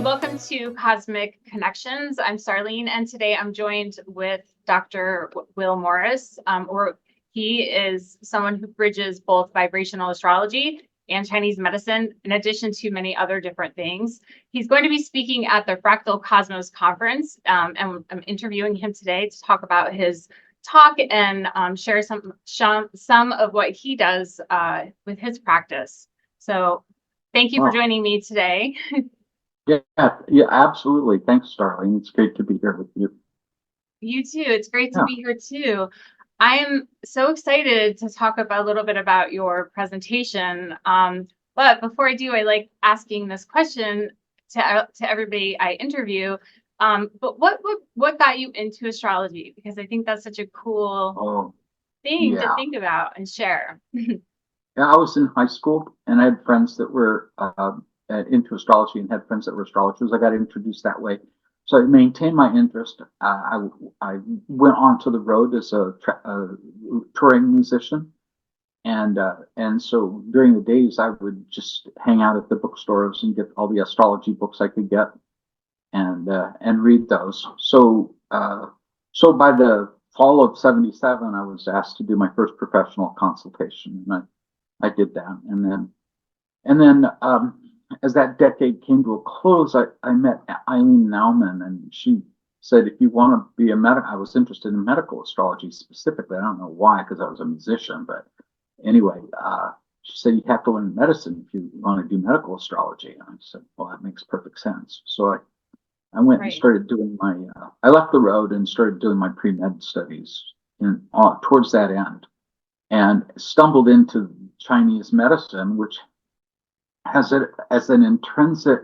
welcome to Cosmic Connections. I'm Starlene, and today I'm joined with Dr. Will Morris. He is someone who bridges both vibrational astrology and Chinese medicine, in addition to many other different things. He's going to be speaking at the Fractal Cosmos Conference, and I'm interviewing him today to talk about his talk and share some of what he does with his practice. So thank you for joining me today. Yeah, absolutely. Thanks, Starling. It's great to be here with you. You too. It's great to be here too. I'm so excited to talk about a little bit about your presentation. But before I do, I like asking this question to everybody I interview. But what got you into astrology? Because I think that's such a cool thing to think about and share. Yeah, I was in high school and I had friends that were into astrology and had friends that were astrologers. I got introduced that way. So I maintained my interest. I went onto the road as a touring musician. And so during the days, I would just hang out at the bookstores and get all the astrology books I could get and read those. So by the fall of '77, I was asked to do my first professional consultation, and I did that. And then as that decade came to a close, I met Eileen Nauman, and she said, if you want to be I was interested in medical astrology specifically. I don't know why, because I was a musician, but anyway, she said, you have to learn medicine if you want to do medical astrology. And I said, well, that makes perfect sense. So I went and started doing I left the road and started doing my pre-med studies towards that end, and stumbled into Chinese medicine, which has it as an intrinsic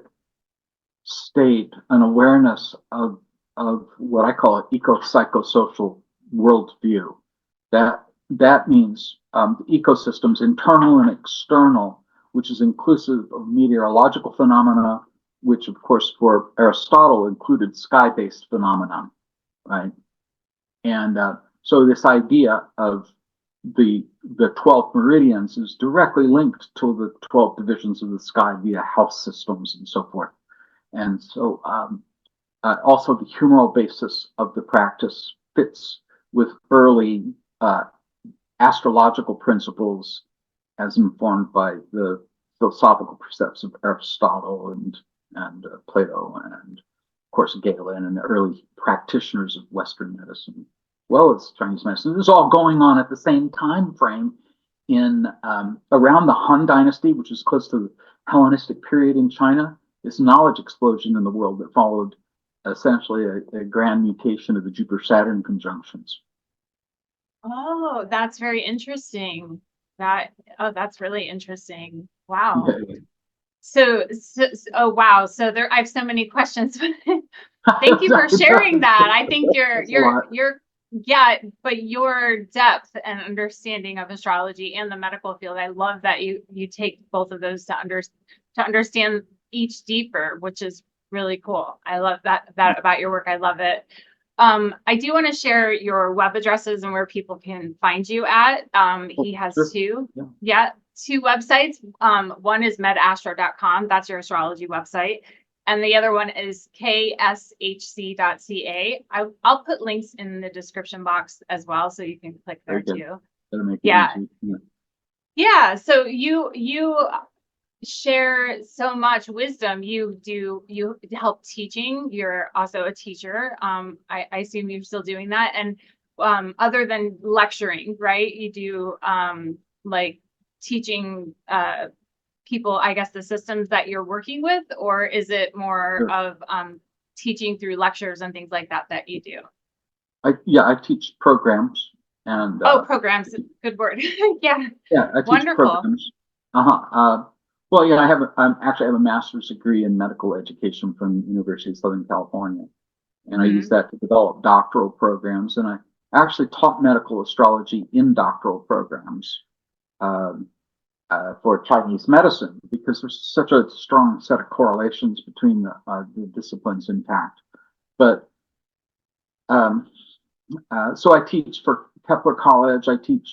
state, an awareness of what I call an eco-psychosocial worldview. That means the ecosystems, internal and external, which is inclusive of meteorological phenomena, which of course for Aristotle included sky-based phenomena, right? And so this idea of the 12 meridians is directly linked to the 12 divisions of the sky via house systems and so forth. And so also the humoral basis of the practice fits with early astrological principles as informed by the philosophical precepts of Aristotle and Plato, and of course Galen and the early practitioners of Western medicine, well as Chinese medicine. This is all going on at the same time frame in around the Han Dynasty, which is close to the Hellenistic period in China. This knowledge explosion in the world that followed essentially a grand mutation of the Jupiter-Saturn conjunctions. Oh, that's very interesting. That's really interesting. Wow. Yeah. So wow. So I have so many questions. Thank you for sharing that. I think but your depth and understanding of astrology and the medical field, I love that you take both of those to understand each deeper, which is really cool. I love that about your work. I love it. I do want to share your web addresses and where people can find you at. He has two websites. One is medastro.com. That's your astrology website. And the other one is kshc.ca. I'll put links in the description box as well, so you can click there too. Yeah. So you share so much wisdom. You help teaching. You're also a teacher. I assume you're still doing that. And other than lecturing, right? You do like teaching people, I guess, the systems that you're working with, or is it more of teaching through lectures and things like that you do? I teach programs and programs, good word. Yeah, I teach programs. Well, yeah, I actually have a master's degree in medical education from the University of Southern California, and I use that to develop doctoral programs. And I actually taught medical astrology in doctoral programs for Chinese medicine, because there's such a strong set of correlations between the disciplines intact. But so I teach for Kepler College. I teach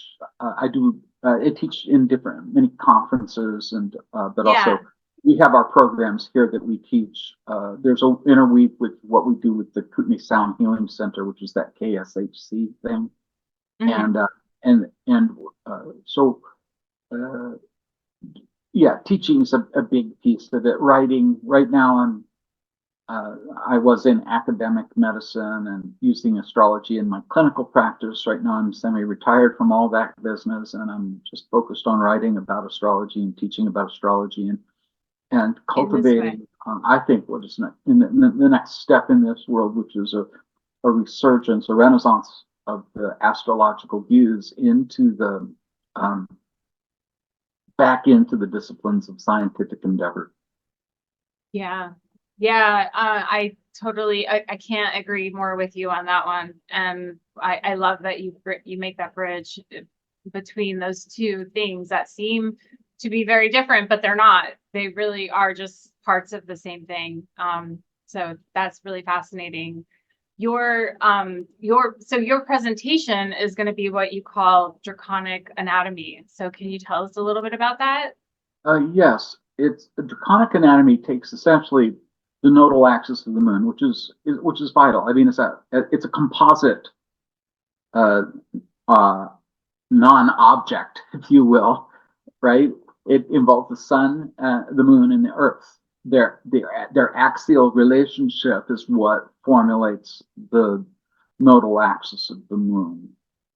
in many conferences, and but also we have our programs here that we teach. There's an interweave with what we do with the Kootenai Sound Healing Center, which is that KSHC thing, Mhm. so yeah, teaching is a big piece of it. Writing right now, I was in academic medicine and using astrology in my clinical practice. Right now, I'm semi-retired from all that business, and I'm just focused on writing about astrology and teaching about astrology and In this way. cultivating. I think what is in the next step in this world, which is a resurgence, a renaissance of the astrological views into the back into the disciplines of scientific endeavor. Yeah. Yeah. I totally, I can't agree more with you on that one. And I love that you make that bridge between those two things that seem to be very different, but they're not. They really are just parts of the same thing. So that's really fascinating. Your presentation is going to be what you call Draconic Anatomy. So can you tell us a little bit about that? Yes, it's the Draconic Anatomy takes essentially the nodal axis of the moon, which is vital. I mean, it's a composite uh, uh, non-object, if you will, right? It involves the sun, the moon, and the earth. Their axial relationship is what formulates the nodal axis of the moon,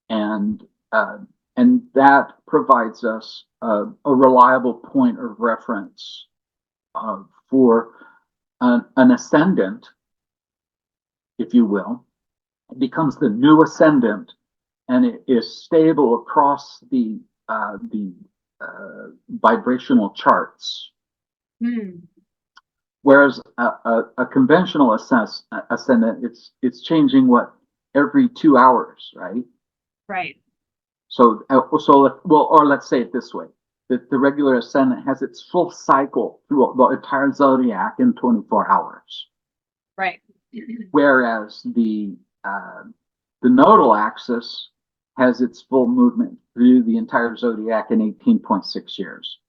and uh, and that provides us a reliable point of reference for an ascendant, if you will. It becomes the new ascendant, and it is stable across the vibrational charts. Hmm. Whereas a conventional ascendant, it's changing what every 2 hours, right? Right. Or let's say it this way: that the regular ascendant has its full cycle through the entire zodiac in 24 hours, Right. whereas the nodal axis has its full movement through the entire zodiac in 18.6 years.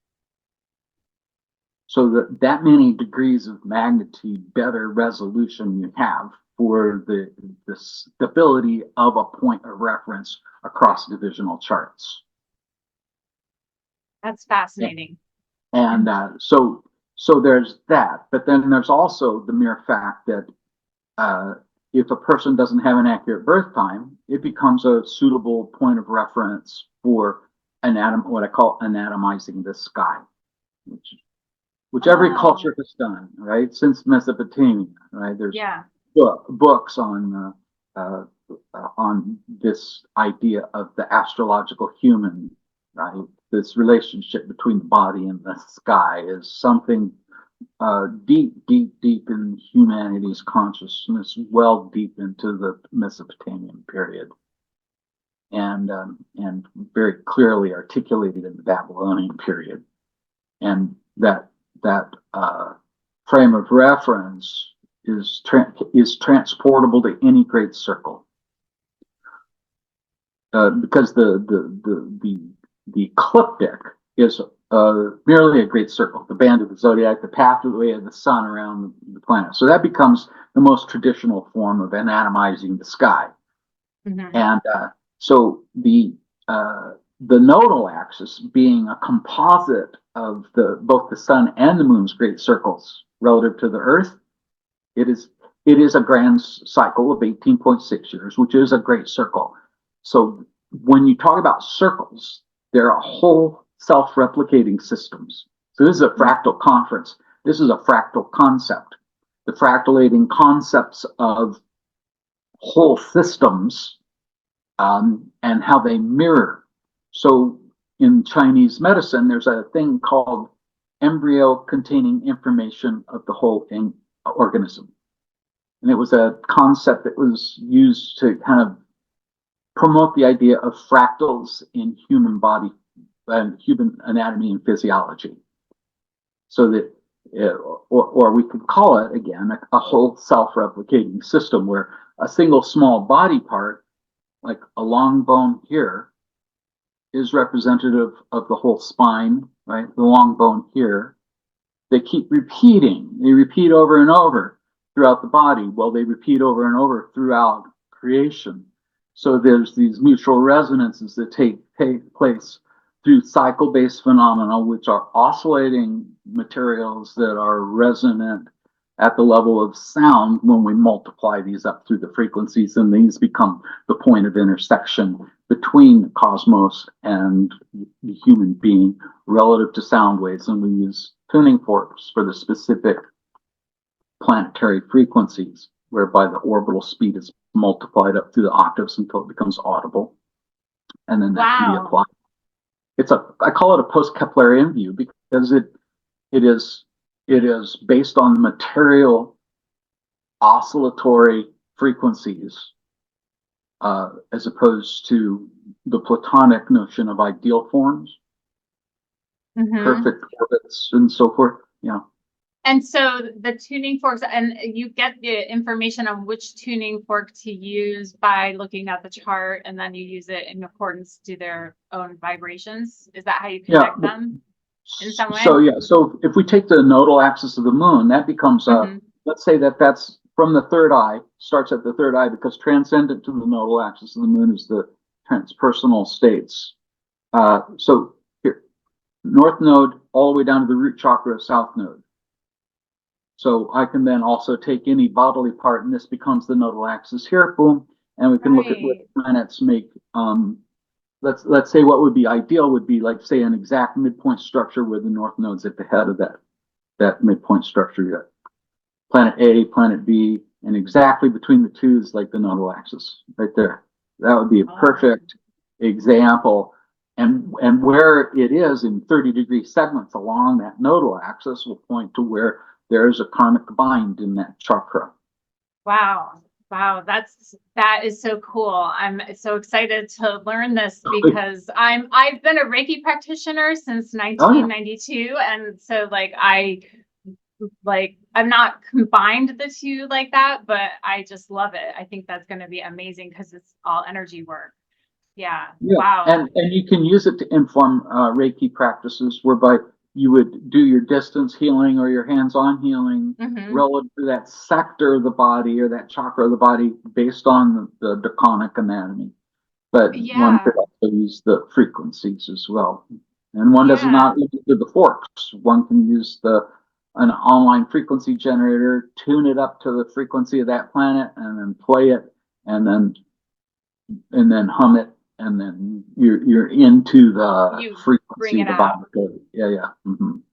So that many degrees of magnitude better resolution you have for the stability of a point of reference across divisional charts. That's fascinating. And so there's that. But then there's also the mere fact that if a person doesn't have an accurate birth time, it becomes a suitable point of reference for what I call anatomizing the sky, which every culture has done, right? Since Mesopotamia, right? There's Yeah. books on this idea of the astrological human, right? This relationship between the body and the sky is something deep in humanity's consciousness, well deep into the Mesopotamian period, and very clearly articulated in the Babylonian period, and that frame of reference is transportable to any great circle, because the ecliptic is merely a great circle, the band of the zodiac, the pathway of the sun around the planet. So that becomes the most traditional form of anatomizing the sky. Mm-hmm. And so the nodal axis being a composite of both the sun and the moon's great circles relative to the Earth, it is a grand cycle of 18.6 years, which is a great circle. So when you talk about circles, there are whole self-replicating systems. So this is a fractal conference. This is a fractal concept. The fractalating concepts of whole systems and how they mirror. So in Chinese medicine, there's a thing called embryo containing information of the whole organism. And it was a concept that was used to kind of promote the idea of fractals in human body and human anatomy and physiology. So that, or we could call it again a whole self-replicating system where a single small body part, like a long bone here, is representative of the whole spine, right? The long bone here they keep repeating. They repeat over and over throughout the body. Well, they repeat over and over throughout creation. So there's these mutual resonances that take place through cycle-based phenomena, which are oscillating materials that are resonant at the level of sound when we multiply these up through the frequencies, and these become the point of intersection between the cosmos and the human being relative to sound waves. And we use tuning forks for the specific planetary frequencies, whereby the orbital speed is multiplied up through the octaves until it becomes audible. And then that can be applied. I call it a post-Keplerian view because it is based on the material oscillatory frequencies, as opposed to the Platonic notion of ideal forms, perfect orbits, and so forth. Yeah. And so the tuning forks, and you get the information on which tuning fork to use by looking at the chart, and then you use it in accordance to their own vibrations. Is that how you connect them in some way? So if we take the nodal axis of the moon, that becomes let's say that's from the third eye, starts at the third eye, because transcendent to the nodal axis of the moon is the transpersonal states. So here, north node all the way down to the root chakra of south node. So I can then also take any bodily part, and this becomes the nodal axis here, boom, and we can look at what planets make. Let's say what would be ideal would be, like, say, an exact midpoint structure where the north node's at the head of that midpoint structure. You got planet A, planet B, and exactly between the two is like the nodal axis right there. That would be a perfect example. And where it is in 30-degree segments along that nodal axis will point to where there is a karmic bind in that chakra. Wow. That is so cool. I'm so excited to learn this because I've been a Reiki practitioner since 1992. And so I've not combined the two like that, but I just love it. I think that's going to be amazing because it's all energy work. Yeah. Wow. And you can use it to inform Reiki practices, whereby you would do your distance healing or your hands-on healing relative to that sector of the body or that chakra of the body based on the Draconic Anatomy. But one could also use the frequencies as well. And one does not use the forks. One can use an online frequency generator, tune it up to the frequency of that planet, and then play it, and then hum it. And then you're into the frequency of the body. Yeah.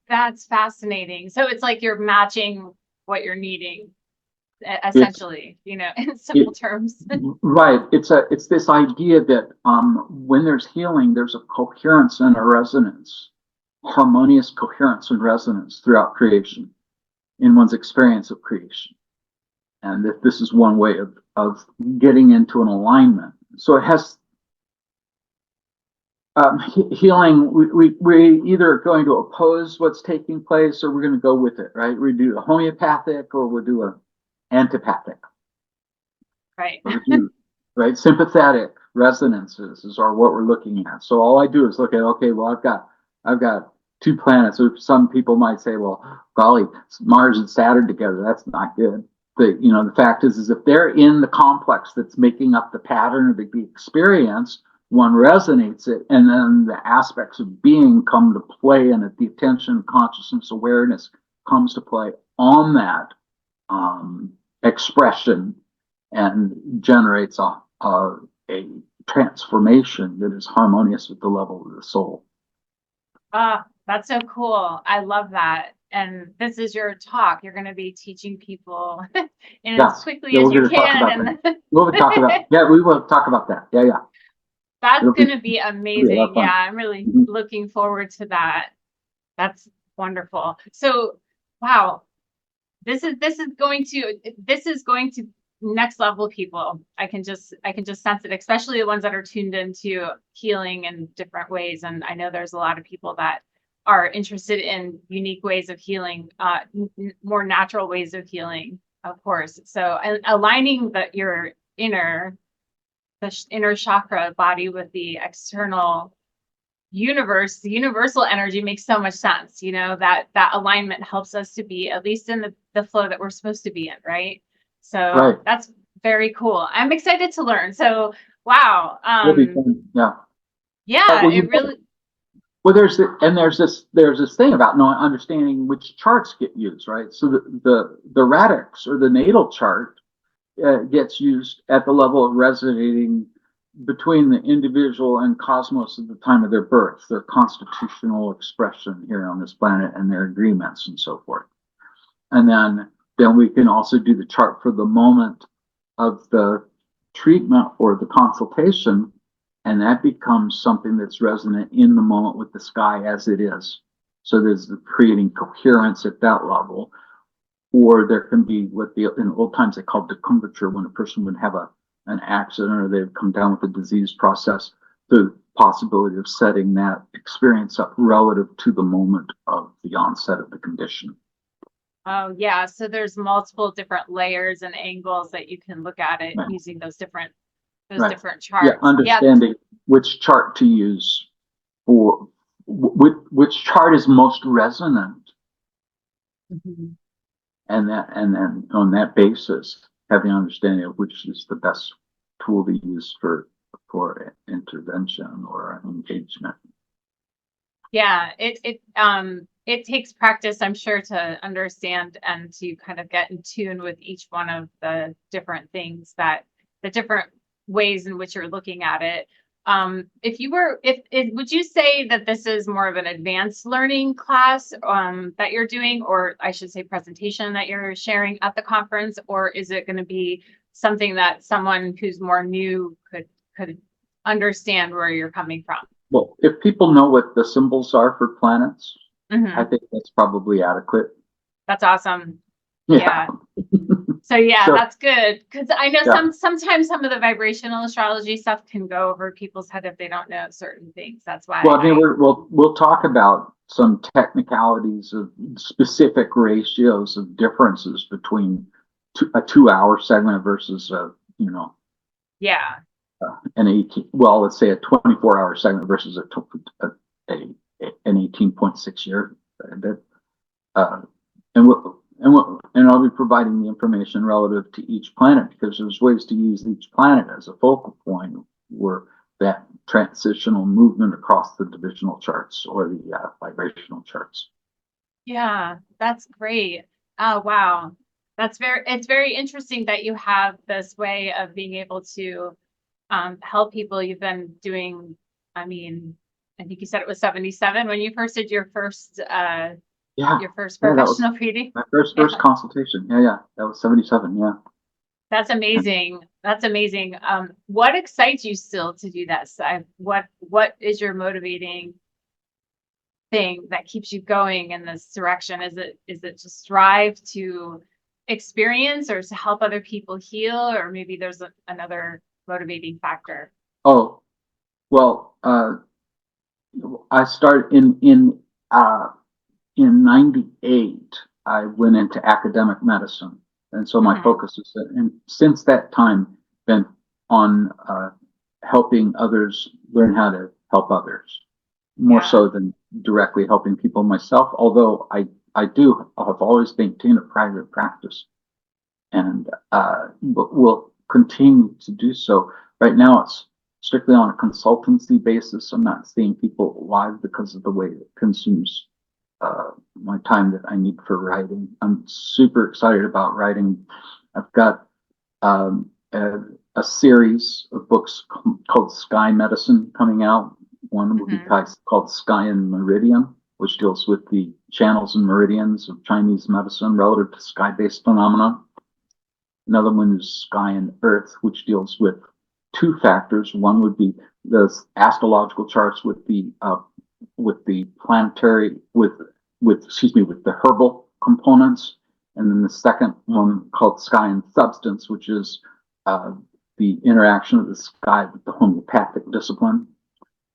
That's fascinating. So it's like you're matching what you're needing, essentially, in simple terms. Right. It's this idea that when there's healing, there's a coherence and a resonance, harmonious coherence and resonance throughout creation, in one's experience of creation, and that this is one way of getting into an alignment. So it has. Healing, we're either going to oppose what's taking place or we're going to go with it, right? We do a homeopathic or we'll do an antipathic. Right. Right? Sympathetic resonances are what we're looking at. So all I do is look at, okay, well, I've got two planets. So some people might say, well, golly, Mars and Saturn together, that's not good. But, the fact is if they're in the complex that's making up the pattern of the experience, one resonates it, and then the aspects of being come to play, and the attention, consciousness, awareness comes to play on that expression and generates a transformation that is harmonious with the level of the soul. That's so cool. I love that. And this is your talk. You're going to be teaching people as quickly as you can. We'll talk about we will talk about that. Yeah. That's going to be amazing. Yeah, I'm really looking forward to that. That's wonderful. So, wow, this is going to next level people. I can just sense it, especially the ones that are tuned into healing in different ways. And I know there's a lot of people that are interested in unique ways of healing, more natural ways of healing, of course. So, aligning your inner chakra body with the external universe, the universal energy makes so much sense. That alignment helps us to be at least in the flow that we're supposed to be in, right? So Right. that's very cool. I'm excited to learn. So wow. Will be fun. Yeah. Yeah, Well, it really. well, there's this thing about knowing understanding which charts get used, right? So the radix or the natal chart gets used at the level of resonating between the individual and cosmos at the time of their birth, their constitutional expression here on this planet, and their agreements and so forth. And then we can also do the chart for the moment of the treatment or the consultation, and that becomes something that's resonant in the moment with the sky as it is. So there's creating coherence at that level. Or there can be what in old times they called decumbiture, when a person would have an accident or they'd come down with a disease process, the possibility of setting that experience up relative to the moment of the onset of the condition. Oh yeah, so there's multiple different layers and angles that you can look at it Right. using those different Right. charts. Yeah, understanding which chart to use for which chart is most resonant, Mhm. and then on that basis, having an understanding of which is the best tool to use for intervention or engagement. Yeah, it takes practice, I'm sure, to understand and to kind of get in tune with each one of the different things the different ways in which you're looking at it. If would you say that this is more of an advanced learning class that you're doing, or I should say presentation that you're sharing at the conference, or is it going to be something that someone who's more new could understand where you're coming from? Well, if people know what the symbols are for planets, I Mm-hmm. think that's probably adequate. That's awesome. Yeah. Yeah. So yeah, So that's good, because I know yeah. sometimes some of the vibrational astrology stuff can go over people's head if they don't know certain things. That's why Well, I mean, we'll talk about some technicalities of specific ratios of differences between a 2 hour segment versus yeah. an 18. Well, let's say a 24 hour segment versus an 18.6 year. Uh, and I'll be providing the information relative to each planet, because there's ways to use each planet as a focal point where that transitional movement across the divisional charts or the vibrational charts. Yeah, that's great. Oh wow. It's very interesting that you have this way of being able to help people. You've been doing, I mean, I think you said it was 77 when you first did Yeah, your first yeah, that was professional reading. my first consultation. Yeah, that was 77. Yeah. That's amazing. That's amazing. What excites you still to do this? What is your motivating thing that keeps you going in this direction? Is it to strive to experience or to help other people heal, or maybe there's another motivating factor? Oh, well, I started in '98. I went into academic medicine, and so my Hmm. focus is, and since that time, been on helping others learn how to help others, more Yeah. so than directly helping people myself. Although I've always maintained a private practice, and will continue to do so. Right now, it's strictly on a consultancy basis. I'm not seeing people live because of the way it consumes my time that I need for writing. I'm super excited about writing. I've got um, a series of books called Sky Medicine coming out. One will be Hmm. called Sky and Meridian, which deals with the channels and meridians of Chinese medicine relative to sky-based phenomena. Another one is Sky and Earth, which deals with two factors. One would be the astrological charts with the planetary with the herbal components, and then the second one called Sky and Substance, which is uh, the interaction of the sky with the homeopathic discipline.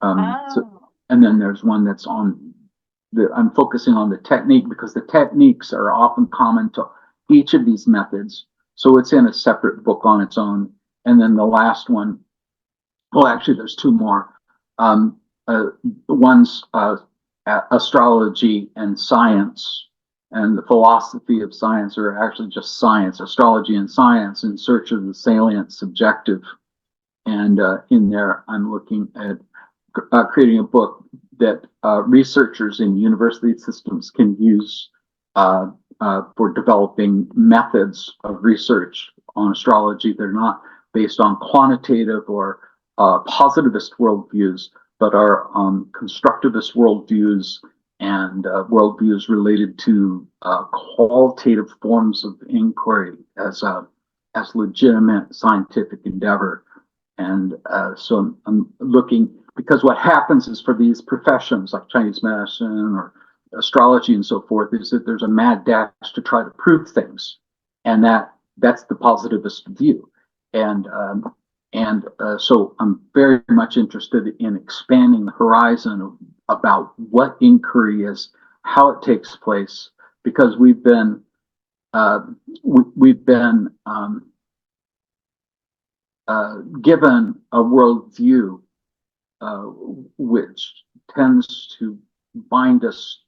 Oh. And then there's one that's I'm focusing on the technique, because the techniques are often common to each of these methods. So it's in a separate book on its own. And then the last one, well, actually, there's two more. Um, one's astrology and science and the philosophy of science, or actually just science, astrology and science, in search of the salient subjective. And in there, I'm looking at creating a book that researchers in university systems can use for developing methods of research on astrology that are not based on quantitative or positivist worldviews, but are constructivist worldviews and worldviews related to qualitative forms of inquiry as legitimate scientific endeavor. And so I'm looking, because what happens is for these professions like Chinese medicine or astrology and so forth, is that there's a mad dash to try to prove things, and that's the positivist view. And so I'm very much interested in expanding the horizon about what inquiry is, how it takes place, because we've been given a worldview which tends to bind us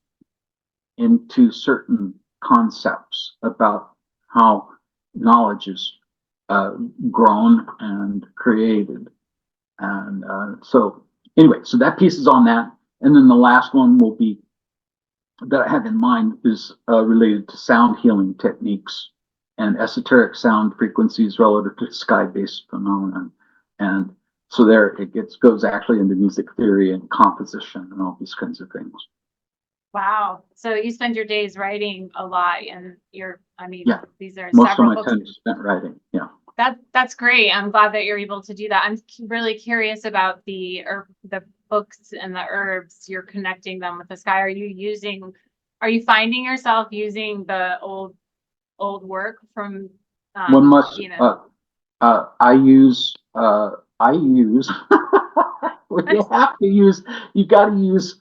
into certain concepts about how knowledge is grown and created. And so anyway, so that piece is on that. And then the last one will be, that I have in mind, is related to sound healing techniques and esoteric sound frequencies relative to sky-based phenomenon. And so there it goes actually into music theory and composition and all these kinds of things. Wow. So you spend your days writing a lot, and these are most several of my books. time is spent writing. Yeah. That's great. I'm glad that you're able to do that. I'm really curious about the books and the herbs. You're connecting them with the sky. Are you finding yourself using the old work from One must I use you got to use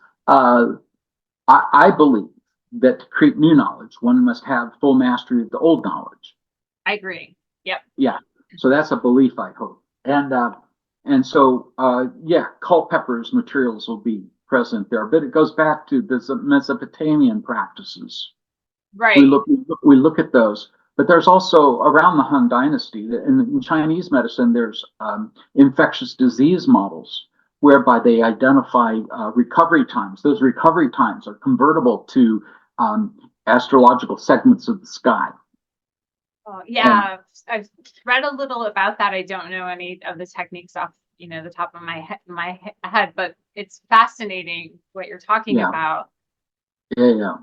I believe that to create new knowledge, one must have full mastery of the old knowledge. I agree. Yep. Yeah. So that's a belief, I hope. And so Culpeper's materials will be present there, but it goes back to the Mesopotamian practices. Right. We look at those, but there's also around the Han Dynasty in Chinese medicine. There's infectious disease models whereby they identify recovery times. Those recovery times are convertible to astrological segments of the sky. Oh, yeah, I've read a little about that. I don't know any of the techniques off, the top of my head, but it's fascinating what you're talking about. Yeah.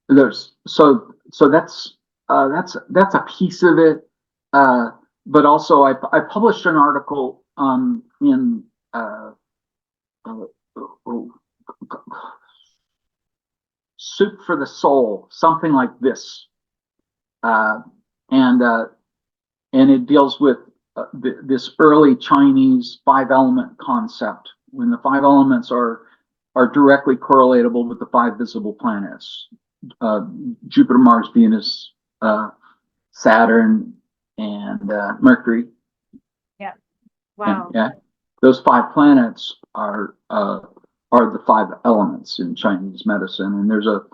There's so that's a piece of it. But also I published an article in Soup for the Soul, something like this. And it deals with this early Chinese 5-element concept, when the 5 elements are directly correlatable with the 5 visible planets: Jupiter, Mars, Venus, Saturn, and Mercury. Yeah. Wow. And, those 5 planets are the 5 elements in Chinese medicine. And there's a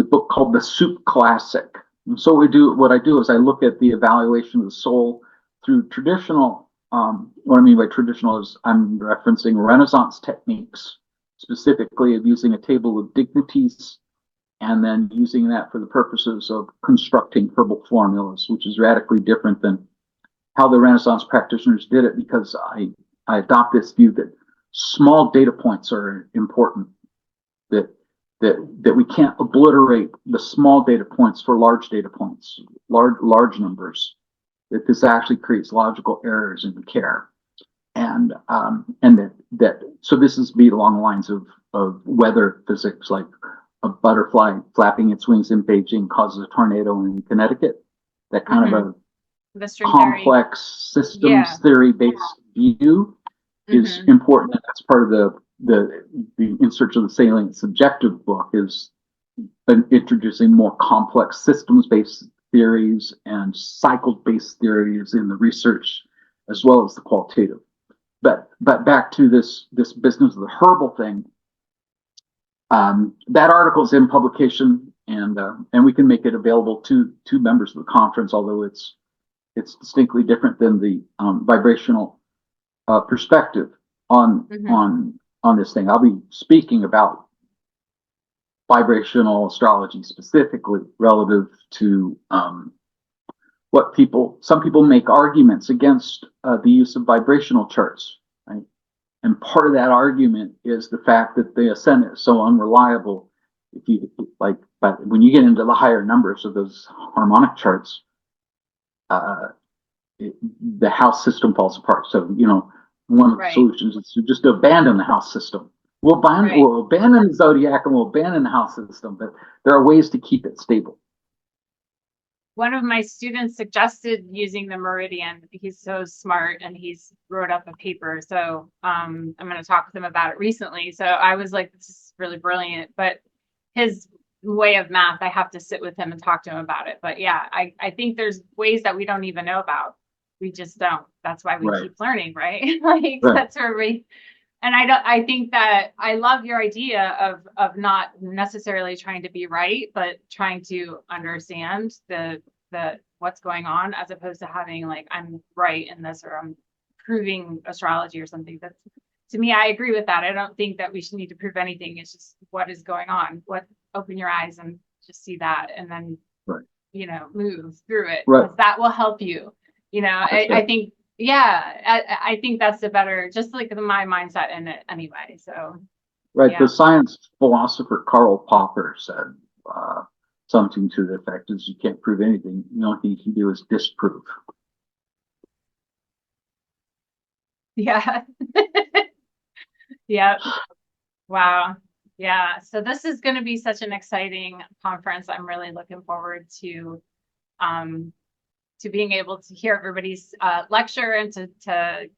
book called The Soup Classic. And so what I do is I look at the evaluation of the soul through traditional, what I mean by traditional is I'm referencing Renaissance techniques, specifically of using a table of dignities and then using that for the purposes of constructing herbal formulas, which is radically different than how the Renaissance practitioners did it, because I adopt this view that small data points are important, that we can't obliterate the small data points for large data points, large numbers, that this actually creates logical errors in the care. And so this is along the lines of weather physics, like a butterfly flapping its wings in Beijing causes a tornado in Connecticut. That kind of a complex systems theory-based view is important. And that's part of the In Search of the Salient Subjective book, is introducing more complex systems-based theories and cycle-based theories in the research, as well as the qualitative. but back to this business of the herbal thing. That article is in publication, and we can make it available to members of the conference, although it's distinctly different than the vibrational perspective on this thing. I'll be speaking about vibrational astrology specifically relative to some people make arguments against the use of vibrational charts, right? And part of that argument is the fact that the ascendant is so unreliable. If you like, but when you get into the higher numbers of those harmonic charts, the house system falls apart. So, one of the solutions is to just abandon the house system. We'll abandon the zodiac and we'll abandon the house system, but there are ways to keep it stable. One of my students suggested using the meridian. He's so smart and he's wrote up a paper. So I'm going to talk with him about it recently. So I was like, this is really brilliant. But his way of math, I have to sit with him and talk to him about it. But yeah, I think there's ways that we don't even know about. We just don't. That's why we keep learning, right? That's where we. And I think that I love your idea of not necessarily trying to be right, but trying to understand the what's going on, as opposed to having like, I'm right in this, or I'm proving astrology or something. That's, to me, I agree with that. I don't think that we should need to prove anything. It's just what is going on. Open your eyes and just see that, and then move through it. Right. That will help you. I think. Yeah, I think that's the better, just like my mindset in it anyway. So, the science philosopher Karl Popper said something to the effect is you can't prove anything. The only thing you can do is disprove. Yeah. Yep. Wow. Yeah. So this is going to be such an exciting conference. I'm really looking forward to being able to hear everybody's lecture and to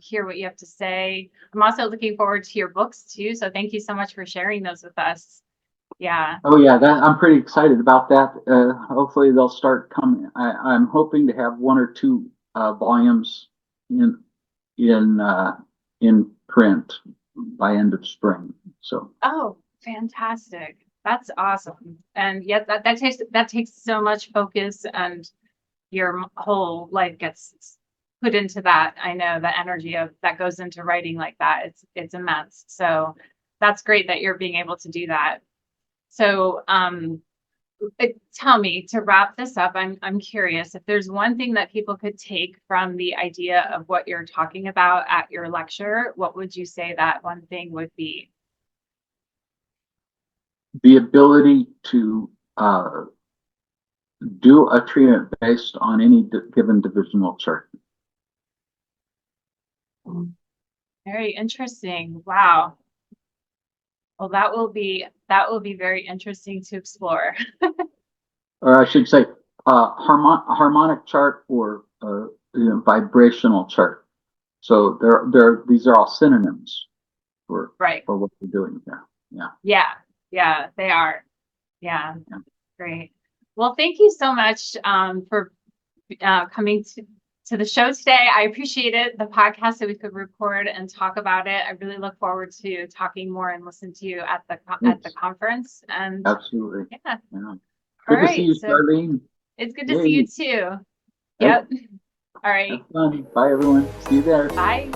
hear what you have to say. I'm also looking forward to your books too. So thank you so much for sharing those with us. Yeah. Oh yeah, I'm pretty excited about that. Hopefully they'll start coming. I'm hoping to have 1 or 2 volumes in print by end of spring. So. Oh, fantastic! That's awesome. And yet that takes so much focus, and your whole life gets put into that. I know the energy of that goes into writing like that. It's immense. So that's great that you're being able to do that. So tell me, to wrap this up, I'm curious if there's one thing that people could take from the idea of what you're talking about at your lecture, what would you say that one thing would be? The ability to do a treatment based on any given divisional chart. Very interesting. Wow. Well, that will be very interesting to explore. Or I should say, harmonic chart or vibrational chart. So these are all synonyms for what we're doing there. Yeah, they are. Yeah. Great. Well, thank you so much for coming to the show today. I appreciate it, the podcast, so we could record and talk about it. I really look forward to talking more and listen to you at the conference. And absolutely. Yeah. Good to see you, Charlene. It's good to see you too. Yep. All right. Bye, everyone. See you there. Bye.